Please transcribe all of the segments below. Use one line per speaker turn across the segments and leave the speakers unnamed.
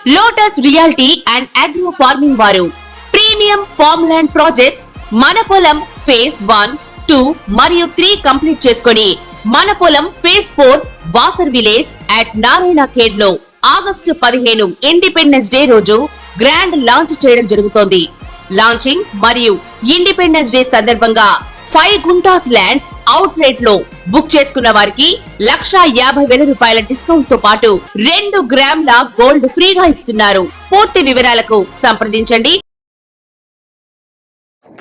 Lotus reality and agro farming వారు premium farm land projects మన పొలం ఫేజ్ 1, 2 మరియు 3 కంప్లీట్ చేసుకొని మన పొలం phase 4 Wasar village at Narayana Khed లో ఆగస్టు 15 ఇండిపెండెన్స్ డే రోజు గ్రాండ్ లాంచ్ చేయడం జరుగుతోంది. లాంచింగ్ మరియు ఇండిపెండెన్స్ డే సందర్భంగా 5 గుంటాస్ ల్యాండ్ అవుట్ రేట్ లో బుక్ చేసుకున్న వారికి 1,50,000 రూపాయల డిస్కౌంట్ తో పాటు 2 గ్రాముల గోల్డ్ ఫ్రీగా ఇస్తున్నారు. పూర్తి వివరాలకు సంప్రదించండి.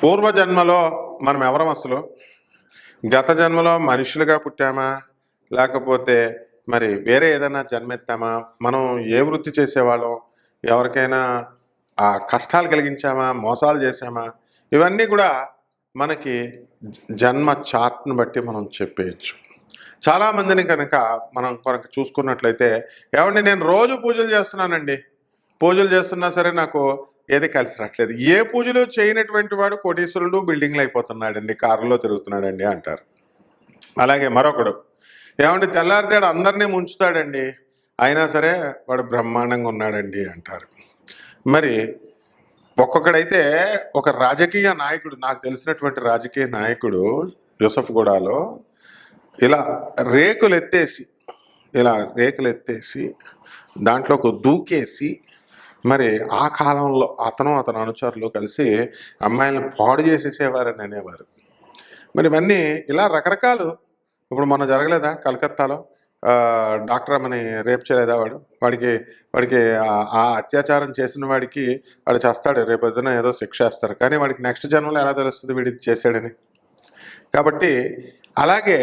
పూర్వ జన్మలో మనం ఎవరం అసలు? గత జన్మలో మనుషులుగా పుట్టామా, లేకపోతే మరి వేరే ఏదైనా జన్మెత్తామా? మనం ఏ వృత్తి చేసేవాళ్ళం? ఎవరికైనా కష్టాలు కలిగించామా, మోసాలు చేసామా? ఇవన్నీ కూడా మనకి జన్మ చార్ట్ను బట్టి మనం చెప్పేయచ్చు. చాలామందిని కనుక మనం కొరకు చూసుకున్నట్లయితే, ఏమండి నేను రోజు పూజలు చేస్తున్నానండి, పూజలు చేస్తున్నా సరే నాకు ఏది కలిసి రావట్లేదు. ఏ పూజలు చేయనటువంటి వాడు కోటీశ్వరుడు, బిల్డింగ్లు అయిపోతున్నాడండి, కారులో తిరుగుతున్నాడండి అంటారు. అలాగే మరొకడు, ఏమండి తెల్లారితేడు అందరినీ ముంచుతాడండి, అయినా సరే వాడు బ్రహ్మాండంగా ఉన్నాడండి అంటారు. మరి ఒక్కొక్కడైతే ఒక రాజకీయ నాయకుడు, నాకు తెలిసినటువంటి రాజకీయ నాయకుడు యూసఫ్గూడలో ఇలా రేకులు ఎత్తేసి దాంట్లోకి దూకేసి, మరి ఆ కాలంలో అతను అనుచరులు కలిసి అమ్మాయిలను పాడు చేసేసేవారని అనేవారు. మరి ఇవన్నీ ఇలా రకరకాలు. ఇప్పుడు మొన్న జరగలేదా కలకత్తాలో? డాక్టర్ అమ్మని రేపు చేయలేదా? వాడికి ఆ అత్యాచారం చేసిన వాడికి వాడు చేస్తాడు, రేపు పొద్దున ఏదో శిక్ష వేస్తారు, కానీ వాడికి నెక్స్ట్ జన్మలో ఎలా తెలుస్తుంది వీడికి చేశాడని? కాబట్టి అలాగే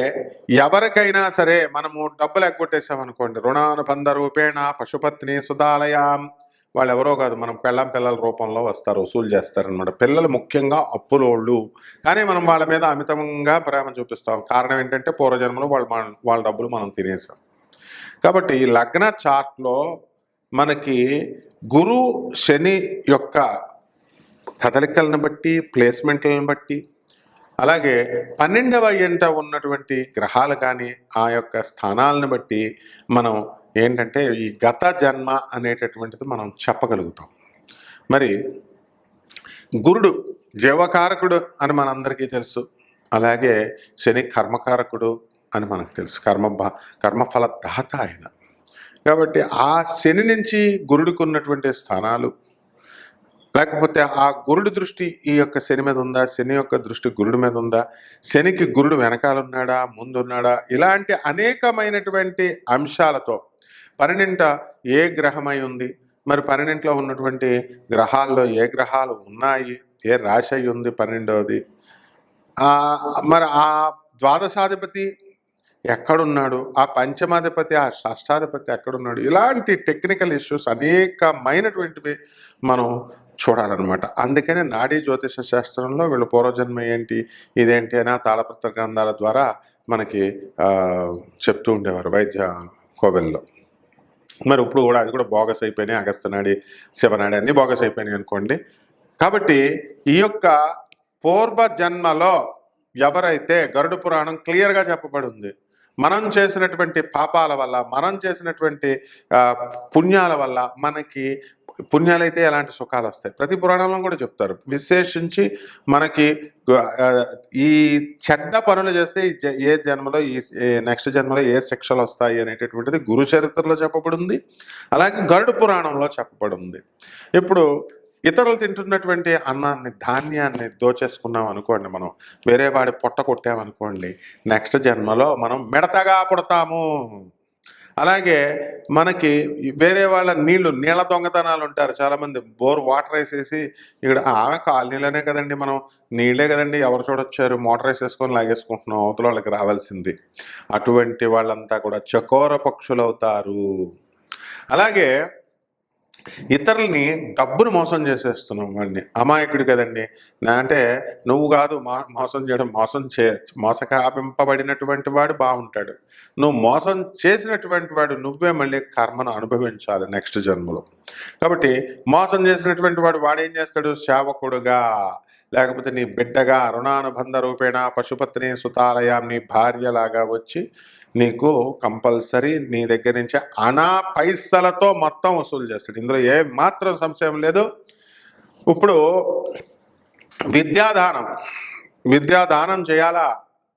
ఎవరికైనా సరే మనము డబ్బులు ఎగ్గొట్టేసామనుకోండి, రుణానుబంధ రూపేణ పశుపత్ని సుధాలయాం, వాళ్ళు ఎవరో కాదు, మనం పిల్లల రూపంలో వస్తారు, వసూలు చేస్తారనమాట. పిల్లలు ముఖ్యంగా అప్పులోళ్ళు, కానీ మనం వాళ్ళ మీద అమితంగా ప్రేమ చూపిస్తాం. కారణం ఏంటంటే పూర్వజన్మలో వాళ్ళ డబ్బులు మనం తినేసాం. కాబట్టి లగ్న చార్ట్లో మనకి గురు శని యొక్క కదలికలను బట్టి, ప్లేస్మెంట్లను బట్టి, అలాగే 12వ ఇంట ఉన్నటువంటి గ్రహాలు కానీ ఆ యొక్క స్థానాలను బట్టి మనం ఏంటంటే ఈ గత జన్మ అనేటటువంటిది మనం చెప్పగలుగుతాం. మరి గురుడు జీవకారకుడు అని మనందరికీ తెలుసు, అలాగే శని కర్మకారకుడు అని మనకు తెలుసు, కర్మఫల దాత ఆయన. కాబట్టి ఆ శని నుంచి గురుడికి ఉన్నటువంటి స్థానాలు, లేకపోతే ఆ గురుడి దృష్టి ఈ యొక్క శని మీద ఉందా, శని యొక్క దృష్టి గురుడి మీద ఉందా, శనికి గురుడు వెనకాలన్నాడా, ముందున్నాడా, ఇలాంటి అనేకమైనటువంటి అంశాలతో 12ంట ఏ గ్రహమై ఉంది, మరి 12ంట్లో ఉన్నటువంటి గ్రహాల్లో ఏ గ్రహాలు ఉన్నాయి, ఏ రాశి అయి ఉంది 12వది, మరి ఆ ద్వాదశాధిపతి ఎక్కడున్నాడు, ఆ పంచమాధిపతి, ఆ షష్టాధిపతి ఎక్కడున్నాడు, ఇలాంటి టెక్నికల్ ఇష్యూస్ అనేకమైనటువంటివి మనం చూడాలన్నమాట. అందుకనే నాడీ జ్యోతిష శాస్త్రంలో వీళ్ళు పూర్వజన్మ ఏంటి, ఇదేంటి అని ఆ తాళపత్ర గ్రంథాల ద్వారా మనకి చెప్తూ ఉండేవారు వైద్య కోవెల్లో. మరి ఇప్పుడు కూడా అది కూడా బోగస్ అయిపోయినాయి, అగస్త్యనాడి, శివనాడి అన్నీ బోగస్ అయిపోయినాయి అనుకోండి. కాబట్టి ఈ యొక్క పూర్వజన్మలో ఎవరైతే గరుడ పురాణం క్లియర్గా చెప్పబడి ఉంది, మనం చేసినటువంటి పాపాల వల్ల, మనం చేసినటువంటి పుణ్యాల వల్ల మనకి పుణ్యాలైతే ఎలాంటి సుఖాలు వస్తాయి, ప్రతి పురాణంలో కూడా చెప్తారు. విశేషించి మనకి ఈ చెడ్డ పనులు చేస్తే ఏ జన్మలో, ఈ నెక్స్ట్ జన్మలో ఏ శిక్షలు వస్తాయి అనేటటువంటిది గురు చరిత్రలో చెప్పబడింది, అలాగే గరుడ పురాణంలో చెప్పబడింది. ఇప్పుడు ఇతరులు తింటున్నటువంటి అన్నాన్ని, ధాన్యాన్ని దోచేసుకున్నాం అనుకోండి, మనం వేరే వాడి పొట్ట కొట్టామనుకోండి, నెక్స్ట్ జన్మలో మనం మిడతగా పుడతాము. అలాగే మనకి వేరే వాళ్ళ నీళ్ళ దొంగతనాలు ఉంటారు చాలామంది, బోర్ వాటర్ వేసేసి, ఇక్కడ ఆమె కాలనీలోనే కదండి, మనం నీళ్ళే కదండి, ఎవరు చూడొచ్చారు, మోటార్ వేసేసుకొని లాగేసుకుంటున్నాం, అవతల వాళ్ళకి రావాల్సింది. అటువంటి వాళ్ళంతా కూడా చకోర పక్షులు అవుతారు. అలాగే ఇతరుల్ని డబ్బును మోసం చేసేస్తున్నాం, వాడిని అమాయకుడు కదండి, అంటే నువ్వు కాదు మోసం చేయడం, మోసకాపింపబడినటువంటి వాడు బాగుంటాడు, నువ్వు మోసం చేసినటువంటి వాడు నువ్వే మళ్ళీ కర్మను అనుభవించాలి నెక్స్ట్ జన్మలో. కాబట్టి మోసం చేసినటువంటి వాడు ఏం చేస్తాడు, సేవకుడుగా లేకపోతే నీ బిడ్డగా రుణానుబంధ రూపేణ పశుపత్ని సుతాలయం నీ భార్యలాగా వచ్చి నీకు కంపల్సరీ నీ దగ్గర నుంచి అనా పైసలతో మొత్తం వసూలు చేస్తాడు. ఇందులో ఏ మాత్రం సంశయం లేదు. ఇప్పుడు విద్యాదానం చేయాలా?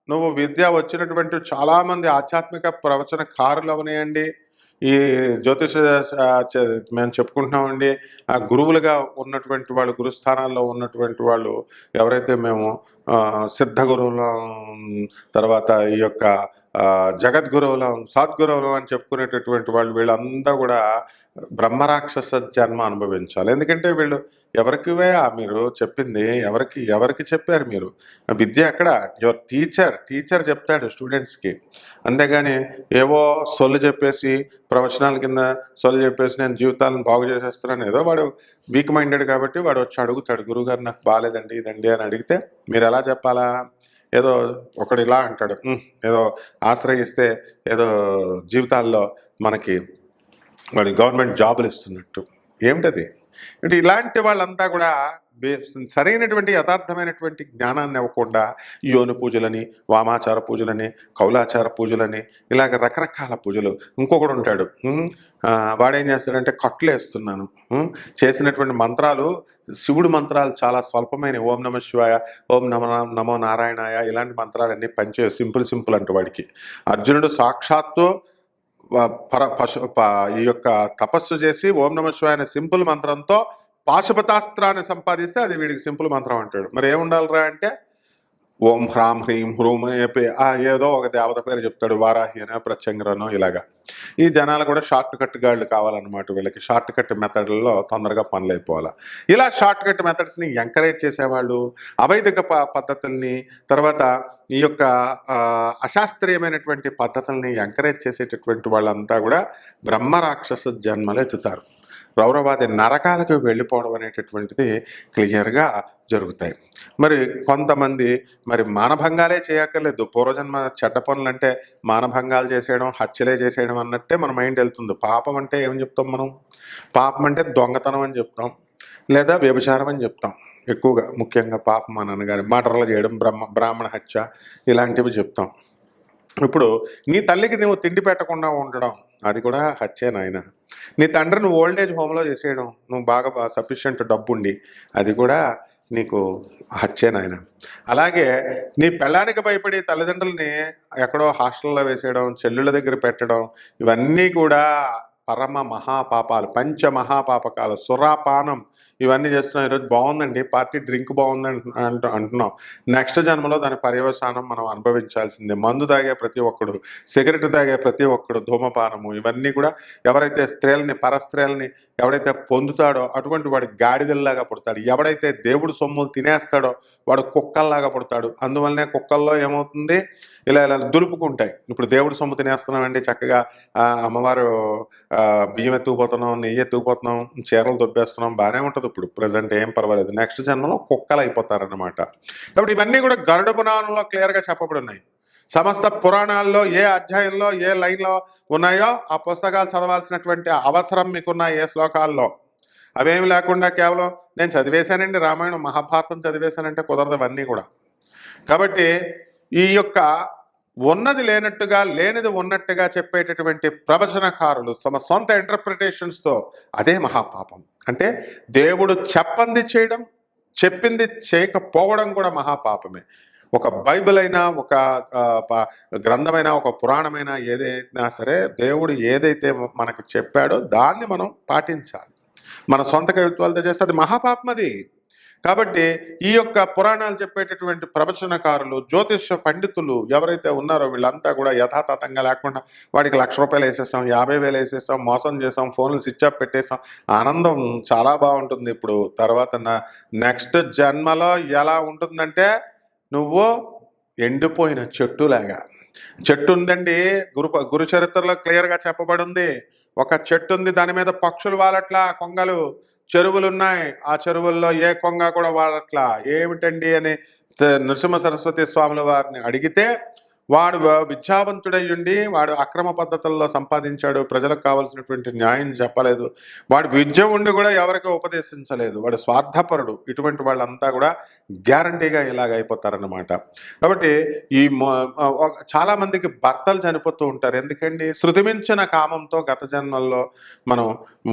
నువ్వు విద్య వచ్చినటువంటి చాలామంది ఆధ్యాత్మిక ప్రవచనకారులు అవనియండి, ఈ జ్యోతిష మేము చెప్పుకుంటున్నామండి, ఆ గురువులుగా ఉన్నటువంటి వాళ్ళు, గురుస్థానాల్లో ఉన్నటువంటి వాళ్ళు ఎవరైతే మేము సిద్ధ గురువులం, తర్వాత ఈ యొక్క జగద్గురువులం, సద్గురువులం అని చెప్పుకునేటటువంటి వాళ్ళు, వీళ్ళంతా కూడా బ్రహ్మరాక్షస జన్మ అనుభవించాలి. ఎందుకంటే వీళ్ళు ఎవరికివే మీరు చెప్పింది, ఎవరికి చెప్పారు మీరు? విద్య ఎక్కడ? యువర్ టీచర్ చెప్తాడు స్టూడెంట్స్కి. అంతేగాని ఏవో సొల్లు చెప్పేసి, ప్రవచనాల కింద సొల్లు చెప్పేసి నేను జీవితాలను బాగు చేసేస్తున్నాను, ఏదో వాడు వీక్ మైండెడ్ కాబట్టి వాడు వచ్చి అడుగుతాడు, గురువుగారు నాకు బాగాలేదండి ఇదండి అని అడిగితే మీరు ఎలా చెప్పాలా? ఏదో ఒకడు ఇలా అంటాడు, ఏదో ఆశ్రయిస్తే ఏదో జీవితాల్లో మనకి వాడి గవర్నమెంట్ జాబులు ఇస్తున్నట్టు. ఏమిటది? అంటే ఇలాంటి వాళ్ళంతా కూడా సరైనటువంటి యథార్థమైనటువంటి జ్ఞానాన్ని ఇవ్వకుండా యోని పూజలని, వామాచార పూజలని, కౌలాచార పూజలని, ఇలాగ రకరకాల పూజలు. ఇంకొకడు ఉంటాడు, వాడేం చేస్తాడంటే కట్లు వేస్తున్నాను, చేసినటువంటి మంత్రాలు శివుడు మంత్రాలు చాలా స్వల్పమైన, ఓం నమ శివాయ, ఓం నమో నారాయణాయ, ఇలాంటి మంత్రాలన్నీ పనిచే సింపుల్ అంటూ వాడికి. అర్జునుడు సాక్షాత్తు ఈ యొక్క తపస్సు చేసి ఓం నమ శివాయ అనే సింపుల్ మంత్రంతో పాశుపతాస్త్రాన్ని సంపాదిస్తే అది వీడికి సింపుల్ మంత్రం అంటాడు. మరి ఏముండాలిరా అంటే ఓం హ్రాం హ్రీం హ్రూం అని చెప్పి ఏదో ఒక దేవత పేరు చెప్తాడు, వారాహి అనో ప్రత్యంగరనో. ఇలాగా ఈ జనాలు కూడా షార్ట్ కట్ గాళ్ళు కావాలన్నమాట. వీళ్ళకి షార్ట్ కట్ మెథడ్లలో తొందరగా పనులు అయిపోవాలి. ఇలా షార్ట్ కట్ మెథడ్స్ని ఎంకరేజ్ చేసేవాళ్ళు, అవైదిక పద్ధతుల్ని, తర్వాత ఈ యొక్క అశాస్త్రీయమైనటువంటి పద్ధతుల్ని ఎంకరేజ్ చేసేటటువంటి వాళ్ళంతా కూడా బ్రహ్మరాక్షస జన్మలు ఎత్తుతారు. రౌరవాది నరకాలకు వెళ్ళిపోవడం అనేటటువంటిది క్లియర్గా జరుగుతాయి. మరి కొంతమంది మరి మానభంగాలే చేయక్కర్లేదు. పూర్వజన్మ చెడ్డ పనులు అంటే మానభంగాలు చేసేయడం, హత్యలే చేసేయడం అన్నట్టే మన మైండ్ వెళ్తుంది. పాపం అంటే ఏం చెప్తాం మనం? పాపం అంటే దొంగతనం అని చెప్తాం, లేదా వ్యభిచారం అని చెప్తాం. ఎక్కువగా ముఖ్యంగా పాపం అని అనగానే మటర్లు చేయడం, బ్రాహ్మణ హత్య, ఇలాంటివి చెప్తాం. ఇప్పుడు నీ తల్లికి నువ్వు తిండి పెట్టకుండా ఉండడం, అది కూడా హత్యే నాయన. నీ తండ్రిని ఓల్డేజ్ హోమ్లో చేసేయడం, నువ్వు బాగా సఫిషియెంట్ డబ్బుండి, అది కూడా నీకు హత్యే నాయన. అలాగే నీ పెళ్ళానికి భయపడి తల్లిదండ్రులని ఎక్కడో హాస్టల్లో వేసేయడం, చెల్లుళ్ళ దగ్గర పెట్టడం, ఇవన్నీ కూడా పరమ మహాపాపాలు, పంచ మహాపాపకాలు. సురాపానం ఇవన్నీ చేస్తున్నాం. ఈరోజు బాగుందండి పార్టీ, డ్రింక్ బాగుందని అంటున్నాం. నెక్స్ట్ జన్మలో దాని పర్యవసానం మనం అనుభవించాల్సిందే. మందు తాగే ప్రతి ఒక్కడు, సిగరెట్ తాగే ప్రతి ఒక్కడు, ధూమపానము, ఇవన్నీ కూడా ఎవరైతే స్త్రీలని, పరస్త్రీలని ఎవడైతే పొందుతాడో అటువంటి వాడు గాడిదల్లాగా పుడతాడు. ఎవడైతే దేవుడు సొమ్ములు తినేస్తాడో వాడు కుక్కల్లాగా పుడతాడు. అందువల్లనే కుక్కల్లో ఏమవుతుంది, ఇలా దులుపుకుంటాయి. ఇప్పుడు దేవుడు సొమ్ము తినేస్తున్నామండి, చక్కగా అమ్మవారు బియ్యం ఎత్తుకుపోతున్నాం, నెయ్యి ఎత్తుకుపోతున్నాం, చీరలు దొబ్బేస్తున్నాం, బాగానే ఉంటుంది. ఇప్పుడు ప్రజెంట్ ఏం పర్వాలేదు. నెక్స్ట్ జన్మలో కుక్కలు అయిపోతారన్నమాట. కాబట్టి ఇవన్నీ కూడా గరుడ పురాణంలో క్లియర్గా చెప్పబడున్నాయి. సమస్త పురాణాల్లో ఏ అధ్యాయంలో ఏ లైన్లో ఉన్నాయో ఆ పుస్తకాలు చదవాల్సినటువంటి అవసరం మీకున్న ఏ శ్లోకాల్లో, అవేమి లేకుండా కేవలం నేను చదివేశానండి రామాయణం మహాభారతం చదివేశానంటే కుదరదు అవన్నీ కూడా. కాబట్టి ఈ యొక్క ఉన్నది లేనట్టుగా, లేనిది ఉన్నట్టుగా చెప్పేటటువంటి ప్రవచనకారులు తమ సొంత ఇంటర్ప్రిటేషన్స్తో, అదే మహాపాపం. అంటే దేవుడు చెప్పంది చేయడం, చెప్పింది చేయకపోవడం కూడా మహాపాపమే. ఒక బైబిల్ అయినా, ఒక గ్రంథమైనా, ఒక పురాణమైనా, ఏదైనా సరే దేవుడు ఏదైతే మనకు చెప్పాడో దాన్ని మనం పాటించాలి. మన సొంత కవిత్వాలతో చేస్తే అది మహాపాపం అది. కాబట్టి ఈ యొక్క పురాణాలు చెప్పేటటువంటి ప్రవచనకారులు, జ్యోతిష పండితులు ఎవరైతే ఉన్నారో వీళ్ళంతా కూడా యథాతథంగా లేకుండా వాడికి 1,00,000 రూపాయలు వేసేస్తాం, 50,000 వేసేస్తాం, మోసం చేసాం, ఫోన్లు స్విచ్ ఆఫ్ పెట్టేసాం, ఆనందం చాలా బాగుంటుంది. ఇప్పుడు తర్వాత నెక్స్ట్ జన్మలో ఎలా ఉంటుందంటే నువ్వు ఎండిపోయిన చెట్టులాగా. చెట్టు ఉందండి, గురు చరిత్రలో క్లియర్గా చెప్పబడి ఉంది. ఒక చెట్టు ఉంది, దాని మీద పక్షులు వాలట్లా, కొంగలు, చెరువులు ఉన్నాయి, ఆ చెరువుల్లో ఏ కొంగ కూడా వాడట్లా. ఏమిటండి అని నృసింహ సరస్వతి స్వాముల వారిని అడిగితే వాడు విద్యావంతుడై ఉండి వాడు అక్రమ పద్ధతుల్లో సంపాదించాడు, ప్రజలకు కావాల్సినటువంటి న్యాయం చెప్పలేదు, వాడు విద్య ఉండి కూడా ఎవరికి ఉపదేశించలేదు, వాడు స్వార్థపరుడు. ఇటువంటి వాళ్ళంతా కూడా గ్యారంటీగా ఇలాగ అయిపోతారన్నమాట. కాబట్టి ఈ చాలా మందికి భర్తలు చనిపోతూ ఉంటారు. ఎందుకండి? శృతిమించిన కామంతో గత జన్మల్లో మనం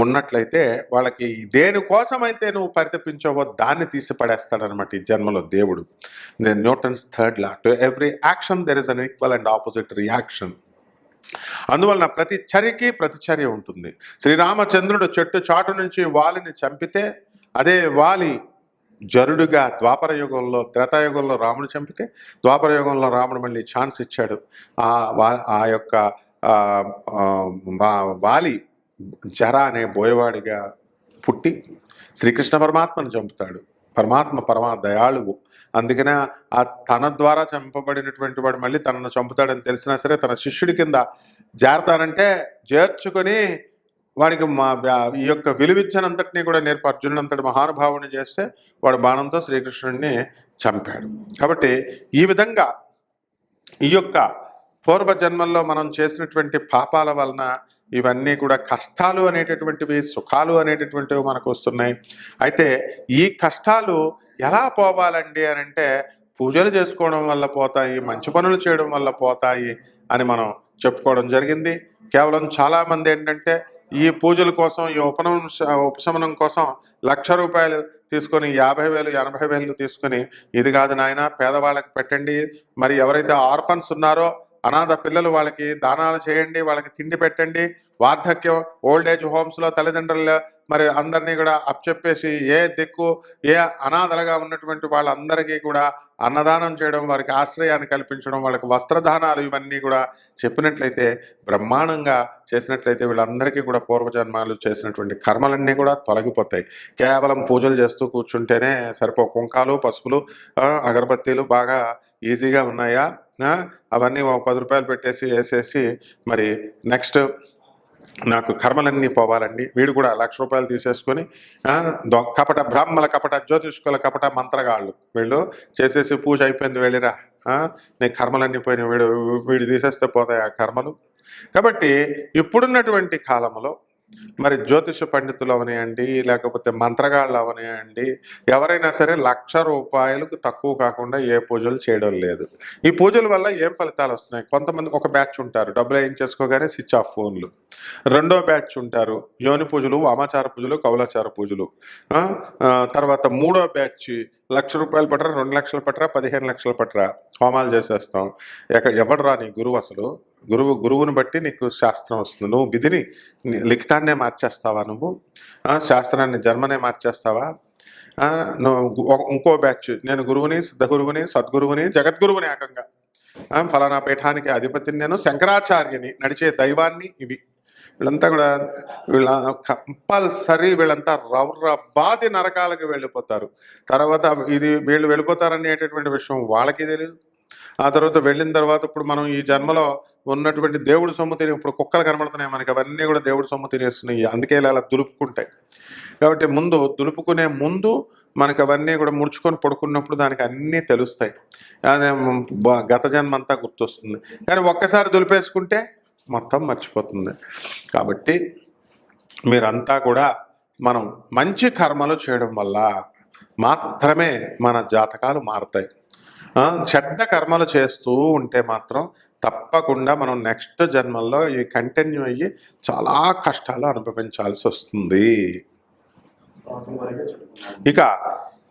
ఉన్నట్లయితే వాళ్ళకి దేనికోసమైతే నువ్వు పరితపించావో దాన్ని తీసి పడేస్తాడనమాట ఈ జన్మలో దేవుడు. Newton's third law, to every action there is an equal and opposite reaction. అందువలన ప్రతి చర్యకి ప్రతిచర్య ఉంటుంది. శ్రీరామచంద్రుడు చెట్టు చాటు నుంచి వాలిని చంపితే అదే వాలి జరుడుగా ద్వాపర యుగంలో, త్రేతాయుగంలో రాముడు చంపితే ద్వాపర యుగంలో రాముడు మళ్ళీ ఛాన్స్ ఇచ్చాడు. ఆ యొక్క వాలి జర అనే బోయవాడిగా పుట్టి శ్రీకృష్ణ పరమాత్మను చంపుతాడు. పరమ దయాళువు. అందుకనే ఆ తన ద్వారా చంపబడినటువంటి వాడు మళ్ళీ తనను చంపుతాడని తెలిసినా సరే తన శిష్యుడి కింద చేరతానంటే చేర్చుకొని వాడికి ఈ యొక్క విలువిద్యనంతటినీ కూడా నేర్పి అర్జునుడంతటి మహానుభావుని చేస్తే వాడు బాణంతో శ్రీకృష్ణుడిని చంపాడు. కాబట్టి ఈ విధంగా ఈ యొక్క పూర్వజన్మల్లో మనం చేసినటువంటి పాపాల వలన ఇవన్నీ కూడా కష్టాలు అనేటటువంటివి, సుఖాలు అనేటటువంటివి మనకు వస్తున్నాయి. అయితే ఈ కష్టాలు ఎలా పోవాలండి అని అంటే పూజలు చేసుకోవడం వల్ల పోతాయి, మంచి పనులు చేయడం వల్ల పోతాయి అని మనం చెప్పుకోవడం జరిగింది. కేవలం చాలామంది ఏంటంటే ఈ పూజల కోసం, ఈ ఉపశమనం కోసం 1,00,000 రూపాయలు తీసుకొని 50,000 80,000 తీసుకొని ఇది కాదు నాయన పేదవాళ్ళకి పెట్టండి, మరి ఎవరైతే ఆర్ఫన్స్ ఉన్నారో అనాథ పిల్లలు వాళ్ళకి దానాలు చేయండి, వాళ్ళకి తిండి పెట్టండి, వార్ధక్యం ఓల్డ్ ఏజ్ హోమ్స్లో తల్లిదండ్రులు మరి అందరినీ కూడా అప్పచెప్పేసి ఏ దిక్కు ఏ అనాథలుగా ఉన్నటువంటి వాళ్ళందరికీ కూడా అన్నదానం చేయడం, వారికి ఆశ్రయాన్ని కల్పించడం, వాళ్ళకి వస్త్రదానాలు ఇవన్నీ కూడా చెప్పినట్లయితే, బ్రహ్మాండంగా చేసినట్లయితే వీళ్ళందరికీ కూడా పూర్వజన్మాలు చేసినటువంటి కర్మలన్నీ కూడా తొలగిపోతాయి. కేవలం పూజలు చేస్తూ కూర్చుంటేనే సరిపో కుంకాలు, పసుపులు, అగరబత్తీలు బాగా ఈజీగా ఉన్నాయా, అవన్నీ 10 రూపాయలు పెట్టేసి వేసేసి మరి నెక్స్ట్ నాకు కర్మలన్నీ పోవాలండి, వీడు కూడా 1,00,000 రూపాయలు తీసేసుకొని కపట బ్రాహ్మల, కపట జ్యోతిష్కుల, కపట మంత్రగాళ్ళు వీళ్ళు చేసేసి పూజ అయిపోయింది వెళ్ళిరా, నీ కర్మలన్నీ పోయినాయి, వీడు తీసేస్తే పోతాయి ఆ కర్మలు. కాబట్టి ఇప్పుడున్నటువంటి కాలంలో మరి జ్యోతిష పండితులు అవనియండి, లేకపోతే మంత్రగాళ్ళు అవనియండి, ఎవరైనా సరే 1,00,000 రూపాయలకు తక్కువ కాకుండా ఏ పూజలు చేయడం లేదు. ఈ పూజల వల్ల ఏం ఫలితాలు వస్తున్నాయి? కొంతమంది ఒక బ్యాచ్ ఉంటారు, డబ్బులు ఏం చేసుకోగానే స్విచ్ ఆఫ్ ఫోన్లు. రెండో బ్యాచ్ ఉంటారు, యోని పూజలు, వామాచార పూజలు, కౌలాచార పూజలు. తర్వాత మూడో బ్యాచ్ 1,00,000 రూపాయలు పట్టరా, 2,00,000 పట్టరా, 15 లక్షలు పట్టరా, హోమాలు చేసేస్తాం. ఎవడరా నీ గురువు? అసలు గురువుని బట్టి నీకు శాస్త్రం వస్తుంది. నువ్వు విధిని లిఖితాన్నే మార్చేస్తావా? నువ్వు శాస్త్రాన్ని జన్మనే మార్చేస్తావా? నువ్వు ఇంకో బ్యాచ్, నేను గురువుని, సిద్ధగురువుని, సద్గురువుని, జగద్గురువుని, ఏకంగా ఫలానా పీఠానికి అధిపతిని, నేను శంకరాచార్యని, నడిచే దైవాన్ని. ఇవి వీళ్ళంతా కూడా కంపల్సరీ వీళ్ళంతా రవ్రవాది నరకాలకు వెళ్ళిపోతారు. తర్వాత ఇది వీళ్ళు వెళ్ళిపోతారనేటటువంటి విషయం వాళ్ళకి తెలియదు. ఆ తర్వాత వెళ్ళిన తర్వాత ఇప్పుడు మనం ఈ జన్మలో ఉన్నటువంటి దేవుడు సొమ్ము తిని, ఇప్పుడు కుక్కలు కనబడుతున్నాయి మనకి, అవన్నీ కూడా దేవుడు సొమ్ము తినేస్తున్నాయి. అందుకే ఇలా దులుపుకుంటాయి. కాబట్టి దులుపుకునే ముందు మనకు అవన్నీ కూడా ముడుచుకొని పడుకున్నప్పుడు దానికి అన్నీ తెలుస్తాయి. అదే గత జన్మ అంతా గుర్తొస్తుంది. కానీ ఒక్కసారి దులిపేసుకుంటే మొత్తం మర్చిపోతుంది. కాబట్టి మీరంతా కూడా మనం మంచి కర్మలు చేయడం వల్ల మాత్రమే మన జాతకాలు మారుతాయి. చెడ్డ కర్మలు చేస్తూ ఉంటే మాత్రం తప్పకుండా మనం నెక్స్ట్ జన్మల్లో ఈ కంటిన్యూ అయ్యి చాలా కష్టాలు అనుభవించాల్సి వస్తుంది. ఇక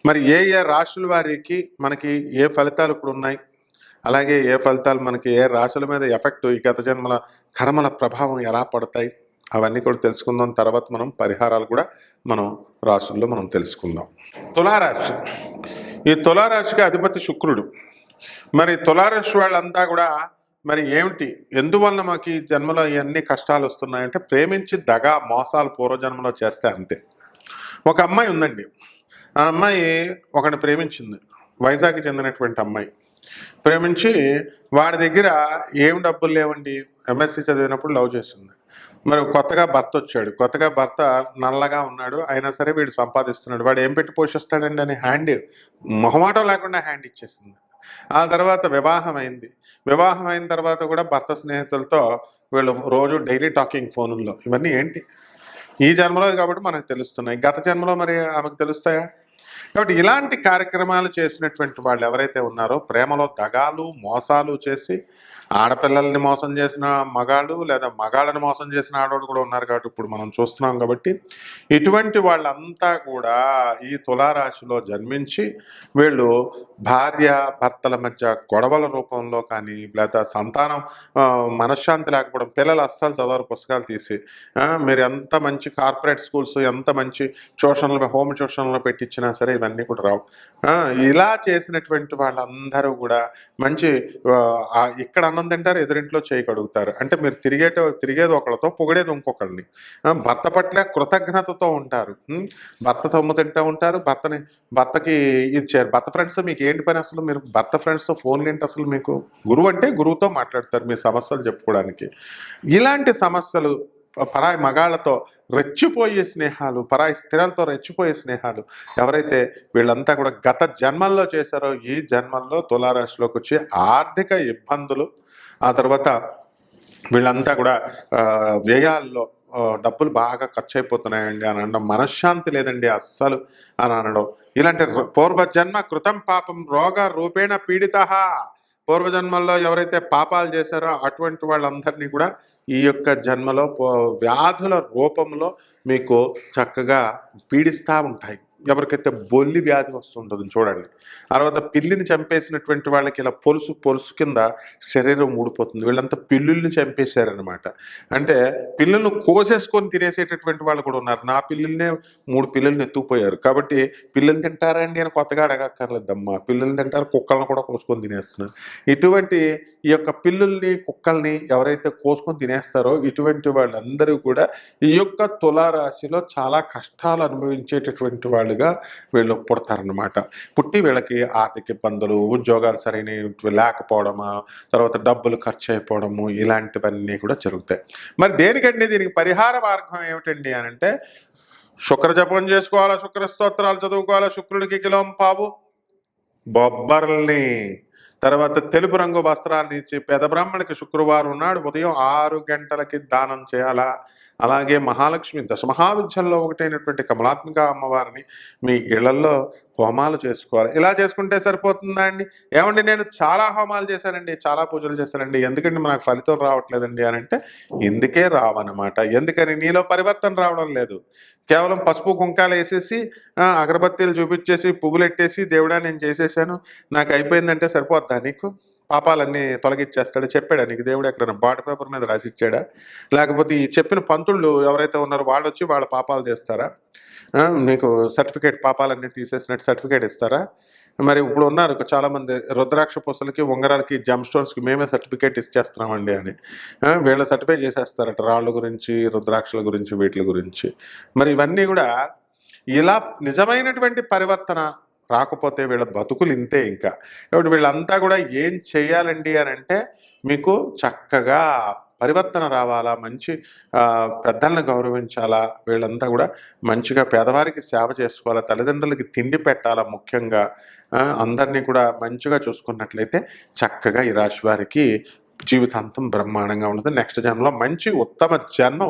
మరి ఏ రాశుల వారికి మనకి ఏ ఫలితాలు ఇప్పుడు ఉన్నాయి, అలాగే ఏ ఫలితాలు మనకి ఏ రాశుల మీద ఎఫెక్ట్, ఈ గత జన్మల కర్మల ప్రభావం ఎలా పడతాయి, అవన్నీ కూడా తెలుసుకుందాం. తర్వాత మనం పరిహారాలు కూడా మనం రాశుల్లో మనం తెలుసుకుందాం. తులారాశి. ఈ తులారాశికి అధిపతి శుక్రుడు. మరి తులారాశి వాళ్ళంతా కూడా మరి ఏమిటి, ఎందువలన మాకు ఈ జన్మలో ఇవన్నీ కష్టాలు వస్తున్నాయంటే ప్రేమించి దగా మోసాలు పూర్వజన్మలో చేస్తే అంతే. ఒక అమ్మాయి ఉందండి, ఆ అమ్మాయి ఒకరిని ప్రేమించింది, వైజాగ్కి చెందినటువంటి అమ్మాయి. ప్రేమించి వాడి దగ్గర ఏం డబ్బులు లేవండి, ఎంఎస్సి చదివినప్పుడు లవ్ చేస్తుంది. మరి కొత్తగా భర్త వచ్చాడు, కొత్తగా భర్త నల్లగా ఉన్నాడు, అయినా సరే వీడు సంపాదిస్తున్నాడు, వాడు ఏం పెట్టి పోషిస్తాడండి అని మొహమాటం లేకుండా హ్యాండ్ ఇచ్చేసింది. ఆ తర్వాత వివాహం అయింది. వివాహం అయిన తర్వాత కూడా భర్త స్నేహితులతో వీళ్ళు రోజు డైలీ టాకింగ్ ఫోనుల్లో. ఇవన్నీ ఏంటి? ఈ జన్మలో కాబట్టి మనకు తెలుస్తున్నాయి. గత జన్మలో మరి ఆమెకు తెలుస్తాయా? కాబట్టి ఇలాంటి కార్యక్రమాలు చేసినటువంటి వాళ్ళు ఎవరైతే ఉన్నారో ప్రేమలో దగాలు, మోసాలు చేసి ఆడపిల్లల్ని మోసం చేసిన మగాళ్ళు లేదా మగాళ్ళని మోసం చేసిన ఆడవాళ్ళు కూడా ఉన్నారు కాబట్టి ఇప్పుడు మనం చూస్తున్నాం కాబట్టి ఇటువంటి వాళ్ళంతా కూడా ఈ తులారాశిలో జన్మించి వీళ్ళు భార్య భర్తల మధ్య గొడవల రూపంలో కానీ లేదా సంతానం మనశ్శాంతి లేకపోవడం, పిల్లలు అస్సలు చదవరు పుస్తకాలు తీసి మీరు ఎంత మంచి కార్పొరేట్ స్కూల్స్ ఎంత మంచి ట్యూషన్లు హోమ్ ట్యూషన్లు పెట్టించినా సరే ఇవన్నీ కూడా రావు. ఇలా చేసినటువంటి వాళ్ళందరూ కూడా మంచి ఇక్కడ అన్నం తింటారు, ఎదురింట్లో చేయి కడుగుతారు. అంటే మీరు తిరిగేది ఒకళ్ళతో పొగిడేది ఇంకొకళ్ళని. భర్త పట్ల కృతజ్ఞతతో ఉంటారు. భర్త సొమ్ము తింటూ ఉంటారు, భర్తకి ఇచ్చారు. భర్త ఫ్రెండ్స్తో మీకు ఏంటి పని అసలు? మీరు భర్త ఫ్రెండ్స్తో ఫోన్లు ఏంటి అసలు? మీకు గురువు అంటే గురువుతో మాట్లాడతారు మీ సమస్యలు చెప్పుకోవడానికి. ఇలాంటి సమస్యలు పరాయి మగాళ్ళతో రెచ్చిపోయే స్నేహాలు, పరాయి స్త్రీలతో రెచ్చిపోయే స్నేహాలు ఎవరైతే వీళ్ళంతా కూడా గత జన్మల్లో చేశారో ఈ జన్మల్లో తులారాశిలోకి వచ్చి ఆర్థిక ఇబ్బందులు, ఆ తర్వాత వీళ్ళంతా కూడా వ్యయాల్లో డబ్బులు బాగా ఖర్చు అయిపోతున్నాయండి అని అనడం, మనశ్శాంతి లేదండి అస్సలు అని అనడం, ఇలాంటి పూర్వజన్మ కృతం పాపం రోగ రూపేణ పీడిత, పూర్వజన్మల్లో ఎవరైతే పాపాలు చేశారో అటువంటి వాళ్ళందరినీ కూడా ఈ యొక్క జన్మలో వ్యాధుల రూపంలో మీకు చక్కగా పీడిస్తూ ఉంటాయి. ఎవరికైతే బొల్లి వ్యాధి వస్తుంటుందో చూడండి. తర్వాత పిల్లిని చంపేసినటువంటి వాళ్ళకి ఇలా పొలుసు కింద శరీరం ఊడిపోతుంది. వీళ్ళంతా పిల్లుల్ని చంపేశారనమాట. అంటే పిల్లులను కోసేసుకొని తినేసేటటువంటి వాళ్ళు కూడా ఉన్నారు. నా పిల్లుల్నే 3 పిల్లుల్ని ఎత్తుకుపోయారు. కాబట్టి పిల్లులు తింటారండి అని కొత్తగా అడగక్కర్లేదమ్మా. పిల్లులు తింటారు, కుక్కలను కూడా కోసుకొని తినేస్తున్నారు. ఇటువంటి ఈ యొక్క పిల్లుల్ని కుక్కల్ని ఎవరైతే కోసుకొని తినేస్తారో ఇటువంటి వాళ్ళందరూ కూడా ఈ యొక్క తులారాశిలో చాలా కష్టాలు అనుభవించేటటువంటి వాళ్ళుగా వీళ్ళు పుడతారనమాట. పుట్టి వీళ్ళకి ఆర్థిక ఇబ్బందులు, ఉద్యోగాలు సరైనవి లేకపోవడము, తర్వాత డబ్బులు ఖర్చు అయిపోవడము, ఇలాంటివన్నీ కూడా జరుగుతాయి. మరి దేనికండి? దీనికి పరిహార మార్గం ఏమిటండి అని అంటే శుక్ర జపం చేసుకోవాలా, శుక్ర స్తోత్రాలు చదువుకోవాలా, శుక్రుడికి కిలోం పావు బొబ్బర్లని, తర్వాత తెలుపు రంగు వస్త్రాన్ని ఇచ్చి పెద బ్రాహ్మణికి శుక్రవారం నాడు ఉదయం 6 గంటలకి దానం చేయాలా. అలాగే మహాలక్ష్మి దశమహావిద్యల్లో ఒకటైనటువంటి కమలాత్మిక అమ్మవారిని మీ ఇళ్లలో హోమాలు చేసుకోవాలి. ఇలా చేసుకుంటే సరిపోతుందా అండి? ఏమండి నేను చాలా హోమాలు చేశానండి, చాలా పూజలు చేశానండి, ఎందుకండి నాకు ఫలితం రావట్లేదండి అని అంటే ఇందుకే రావన్నమాట. ఎందుకని? నీలో పరివర్తన రావడం లేదు. కేవలం పసుపు కుంకాలు వేసేసి అగరబత్తీలు చూపించేసి పువ్వులు ఎట్టేసి దేవుడా నేను చేసేసాను నాకు అయిపోయిందంటే సరిపోద్దా నీకు? పాపాలన్నీ తొలగిచ్చేస్తాడు చెప్పాడా నీకు దేవుడు? ఎక్కడైనా బాండ్ పేపర్ మీద రాసిచ్చాడా? లేకపోతే ఈ చెప్పిన పంతుళ్ళు ఎవరైతే ఉన్నారో వాళ్ళు వచ్చి వాళ్ళ పాపాలు చేస్తారా? నీకు సర్టిఫికేట్ పాపాలన్నీ తీసేసినట్టు సర్టిఫికేట్ ఇస్తారా? మరి ఇప్పుడు ఉన్నారు చాలామంది రుద్రాక్ష పూసలకి ఉంగరాలకి జమ్ స్టోన్స్కి మేమే సర్టిఫికేట్ ఇచ్చేస్తున్నామండి అని వీళ్ళు సర్టిఫై చేసేస్తారట రాళ్ళ గురించి, రుద్రాక్షల గురించి, వీటి గురించి. మరి ఇవన్నీ కూడా ఇలా నిజమైనటువంటి పరివర్తన రాకపోతే వీళ్ళ బతుకులు ఇంతే. ఇంకా కాబట్టి వీళ్ళంతా కూడా ఏం చేయాలండి అని అంటే మీకు చక్కగా పరివర్తన రావాలా, మంచి పెద్దలను గౌరవించాలా, వీళ్ళంతా కూడా మంచిగా పేదవారికి సేవ చేసుకోవాలా, తల్లిదండ్రులకి తిండి పెట్టాలా, ముఖ్యంగా అందరినీ కూడా మంచిగా చూసుకున్నట్లయితే చక్కగా ఈ రాశి వారికి జీవితాంతం బ్రహ్మాండంగా ఉంటుంది. నెక్స్ట్ జన్మలో మంచి ఉత్తమ జన్మ